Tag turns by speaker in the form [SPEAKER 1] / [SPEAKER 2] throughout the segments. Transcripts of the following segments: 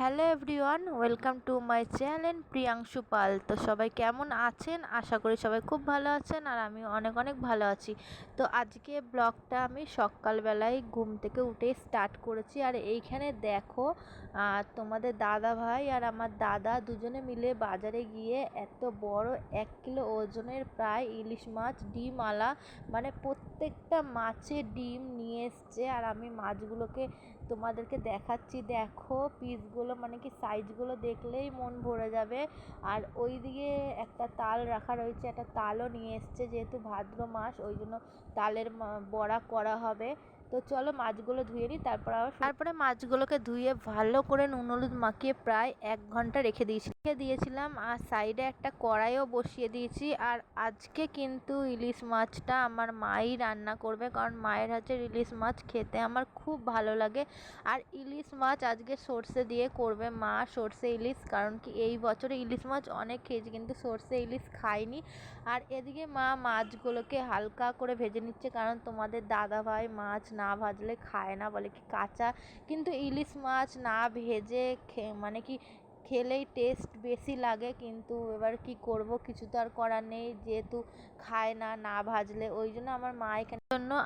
[SPEAKER 1] Hello everyone, welcome to my channel Priyanshu Pal. তো সবাই কেমন আছেন? আশা করি সবাই খুব ভালো আছেন আর আমি অনেক অনেক ভালো আছি। তো আজকে ব্লগটা আমি সকালবেলায় ঘুম থেকে উঠে স্টার্ট করেছি। আর এইখানে দেখো তোমাদের দাদা ভাই আর আমার দাদা দুজনে মিলে বাজারে গিয়ে এত বড় 1 কিলো ওজনের প্রায় ইলিশ মাছ ডিম আলা, মানে প্রত্যেকটা মাছের ডিম নিয়ে এসছে। আর আমি মাছগুলোকে তোমাদেরকে দেখাচ্ছি, দেখো পিসগুলো, মানে কি সাইজগুলো দেখলেই মন ভরে যাবে। আর ওইদিকে একটা তাল রাখা রয়েছে, একটা তালও নিয়ে এসছে, যেহেতু ভাদ্র মাস ওই জন্য তালের বড়া করা হবে। তো চলো মাছগুলো ধুয়ে নিই, তারপরে মাছগুলোকে ধুয়ে ভালো করে নুন হলুদ মাখিয়ে প্রায় 1 ঘন্টা রেখে দিয়েছিলাম। আর সাইডে একটা কড়াইও বসিয়ে দিয়েছি। আর আজকে কিন্তু ইলিশ মাছটা আমার মাই রান্না করবে, কারণ মায়ের হাতের ইলিশ মাছ খেতে আমার খুব ভালো লাগে। আর ইলিশ মাছ আজকে সর্ষে দিয়ে করবে মা, সর্ষে ইলিশ। কারণ কি এই বছরে ইলিশ মাছ অনেক খেয়েছি কিন্তু সর্ষে ইলিশ খাইনি। আর এদিকে মা মাছগুলোকে হালকা করে ভেজে নিচ্ছে, কারণ তোমাদের দাদা ভাই মাছ না ভাজলে খায় না, বলে কি কাঁচা। কিন্তু ইলিশ মাছ না ভেজে মানে কি খেলেই টেস্ট বেশি লাগে। কিন্তু এবার কি করব, কিছু তো আর করার নেই, যেহেতু খায় না না ভাজলে। ওই জন্য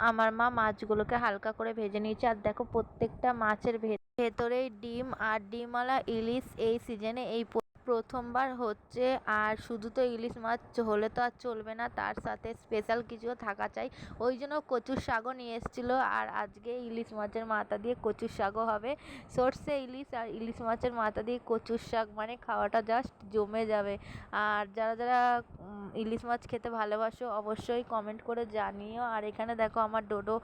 [SPEAKER 1] আমার মা মাছগুলোকে হালকা করে ভেজে নিয়েছে। আর দেখো প্রত্যেকটা মাছের ভেতরেই ডিম, আর ডিমওয়ালা ইলিশ এই সিজনে এই প্রথমবার হচ্ছে। আর শুধু তো ইলিশ মাছ হলে তো আর চলবে না, তার সাথে স্পেশাল কিছুও থাকা চাই। ওই জন্য কচুর শাকও নিয়ে এসেছিলো। আর আজকে ইলিশ মাছের মাথা দিয়ে কচুর শাকও হবে। সর্ষে ইলিশ আর ইলিশ মাছের মাথা দিয়ে কচুর শাক, মানে খাওয়াটা জাস্ট জমে যাবে। আর যারা যারা ইলিশ মাছ খেতে ভালোবাসো অবশ্যই কমেন্ট করে জানিও। আর এখানে দেখো আমার ডোডো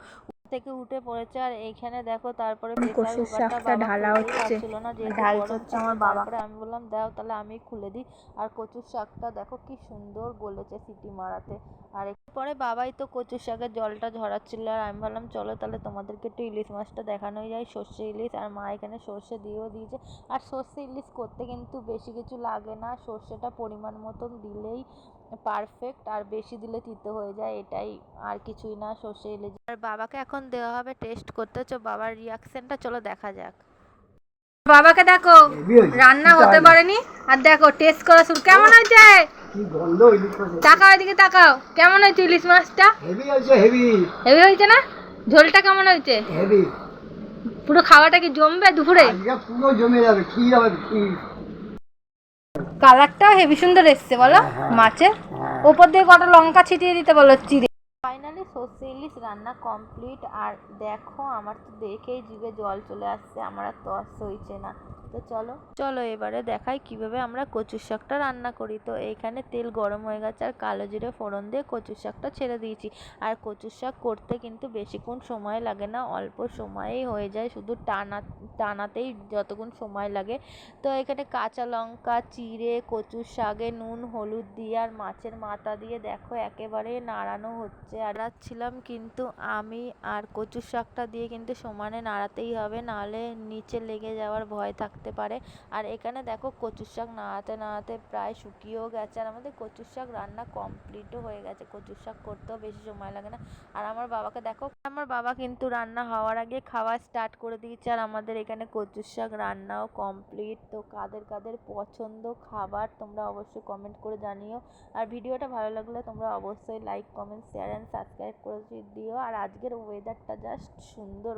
[SPEAKER 1] থেকে উঠে পড়েছে। আর এইখানে দেখো তারপরে প্রেসার
[SPEAKER 2] কচুর
[SPEAKER 1] কুকারটা
[SPEAKER 2] শাকটা
[SPEAKER 1] বাবা
[SPEAKER 2] ঢালা
[SPEAKER 1] খুলতেই
[SPEAKER 2] হচ্ছে,
[SPEAKER 1] পারছিল না, যেহেতু
[SPEAKER 2] ঢালতে
[SPEAKER 1] গরম
[SPEAKER 2] হচ্ছে
[SPEAKER 1] ছিল।
[SPEAKER 2] আমার বাবা।
[SPEAKER 1] তারপরে আমি বললাম দাও তাহলে আমি খুলে দিই। আর কচুর শাকটা দেখো কি সুন্দর গলেছে সিটি মারাতে। আর পরে বাবাই তো কচুর শাকের জলটা ঝরাচ্ছিল। আর আমি ভাবলাম চলো তাহলে তোমাদেরকে একটু ইলিশ মাছটা দেখানোই যায়, সর্ষে ইলিশ। আর মা এখানে সর্ষে দিয়েও দিয়েছে। আর সর্ষে ইলিশ করতে কিন্তু বেশি কিছু লাগে না, সর্ষেটা পরিমাণ মতন দিলেই পারফেক্ট। আর বেশি দিলে তিতো হয়ে যায়, এটাই, আর কিছুই না সর্ষে ইলিশ। আর বাবাকে এখন দেওয়া হবে টেস্ট করতে। বাবার রিয়াকশনটা চলো দেখা যাক।
[SPEAKER 2] বাবাকে দেখো রান্না হতে পারেনি, আর দেখো টেস্ট করা শুরু। কেমন হয়েছে? তাকাও এদিকে, তাকাও। কেমন হয়েছে ইলিশ মাছটা?
[SPEAKER 3] হেভি হয়েছে, হেভি
[SPEAKER 2] হেভি হয়েছে না? ঝোলটা কেমন হয়েছে?
[SPEAKER 3] হেভি।
[SPEAKER 2] পুরো খাওয়াটা কি জমবে দুপুরে?
[SPEAKER 3] আজকে পুরো জমে যাবে, ক্ষীর হবে ক্ষীর।
[SPEAKER 2] কালারটাও হেভি সুন্দর এসছে বলো মাছের। ওপর দিয়ে কটা লঙ্কা ছিটিয়ে দিতে বলো চিড়ে।
[SPEAKER 1] ফাইনালি সর্ষে ইলিশ রান্না কমপ্লিট। আর দেখো আমার তো দেখেই জিভে জল চলে আসছে, আমার আর তস হইছে না। তো চলো এবারে দেখাই কিভাবে আমরা কচুর শাকটা রান্না করি। তো এইখানে তেল গরম হয়ে গেছে, আর কালো জিরে ফোড়ন দিয়ে কচুর শাকটা ছেড়ে দিয়েছি। আর কচুর শাক করতে কিন্তু বেশিক্ষণ সময় লাগে না, অল্প সময়েই হয়ে যায়, শুধু টানাতেই যতক্ষণ সময় লাগে। তো এখানে কাঁচা লঙ্কা চিড়ে কচুর শাকে নুন হলুদ দিয়ে আর মাছের মাথা দিয়ে দেখো একেবারে নাড়ানো হচ্ছে। নাড়াচ্ছিলাম কিন্তু আমি। আর কচুর শাকটা দিয়ে কিন্তু সমানে নাড়াতেই হবে, নাহলে নিচে লেগে যাওয়ার ভয় থাকতে পারে। আর এখানে দেখো কচুর শাক নাড়াতে নাড়াতে প্রায় শুকিয়েও গেছে। আর আমাদের কচুর শাক রান্না কমপ্লিটও হয়ে গেছে, কচুর শাক করতেও বেশি সময় লাগে না। আর আমার বাবাকে দেখো, আমার বাবা কিন্তু রান্না হওয়ার আগে খাওয়া স্টার্ট করে দিয়েছে। আর আমাদের এখানে কচুর শাক রান্নাও কমপ্লিট। তো কাদের কাদের পছন্দ খাবার তোমরা অবশ্যই কমেন্ট করে জানিও। আর ভিডিওটা ভালো লাগলে তোমরা অবশ্যই like comment share and subscribe করে দিও। আর আজকের ওয়েদারটা জাস্ট সুন্দর।